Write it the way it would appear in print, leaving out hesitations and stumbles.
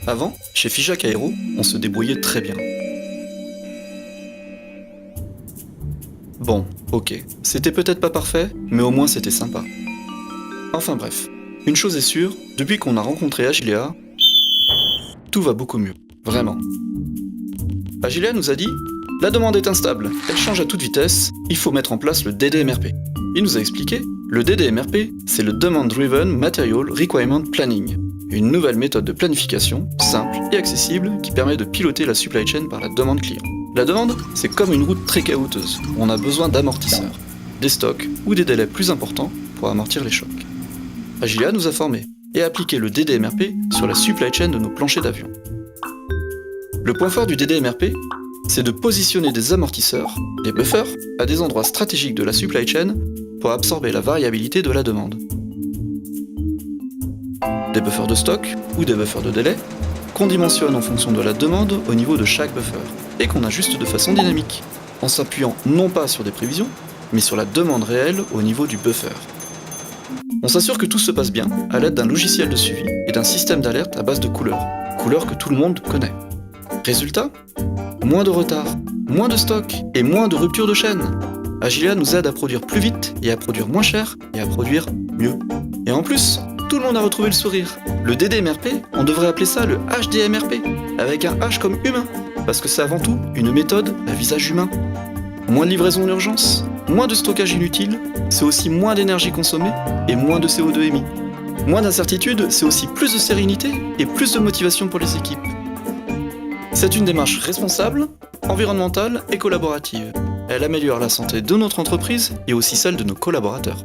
Avant, chez Figeac Aéro, on se débrouillait très bien. Bon, ok, c'était peut-être pas parfait, mais au moins c'était sympa. Enfin bref, une chose est sûre, depuis qu'on a rencontré Agilea, tout va beaucoup mieux, vraiment. Agilea nous a dit, la demande est instable, elle change à toute vitesse, il faut mettre en place le DDMRP. Il nous a expliqué, le DDMRP, c'est le Demand Driven Material Requirement Planning, une nouvelle méthode de planification, simple et accessible, qui permet de piloter la supply chain par la demande client. La demande, c'est comme une route très caoutteuse, où on a besoin d'amortisseurs, des stocks ou des délais plus importants pour amortir les chocs. Agilea nous a formés et a appliqué le DDMRP sur la supply chain de nos planchers d'avion. Le point fort du DDMRP, c'est de positionner des amortisseurs, des buffers, à des endroits stratégiques de la supply chain pour absorber la variabilité de la demande. Des buffers de stock ou des buffers de délai qu'on dimensionne en fonction de la demande au niveau de chaque buffer et qu'on ajuste de façon dynamique, en s'appuyant non pas sur des prévisions, mais sur la demande réelle au niveau du buffer. On s'assure que tout se passe bien à l'aide d'un logiciel de suivi et d'un système d'alerte à base de couleurs que tout le monde connaît. Résultat ? Moins de retard, moins de stock et moins de rupture de chaîne. Agilea nous aide à produire plus vite et à produire moins cher et à produire mieux. Et en plus, tout le monde a retrouvé le sourire. Le DDMRP, on devrait appeler ça le HDMRP, avec un H comme humain, parce que c'est avant tout une méthode à visage humain. Moins de livraison en urgence, moins de stockage inutile, c'est aussi moins d'énergie consommée et moins de CO2 émis. Moins d'incertitude, c'est aussi plus de sérénité et plus de motivation pour les équipes. C'est une démarche responsable, environnementale et collaborative. Elle améliore la santé de notre entreprise et aussi celle de nos collaborateurs.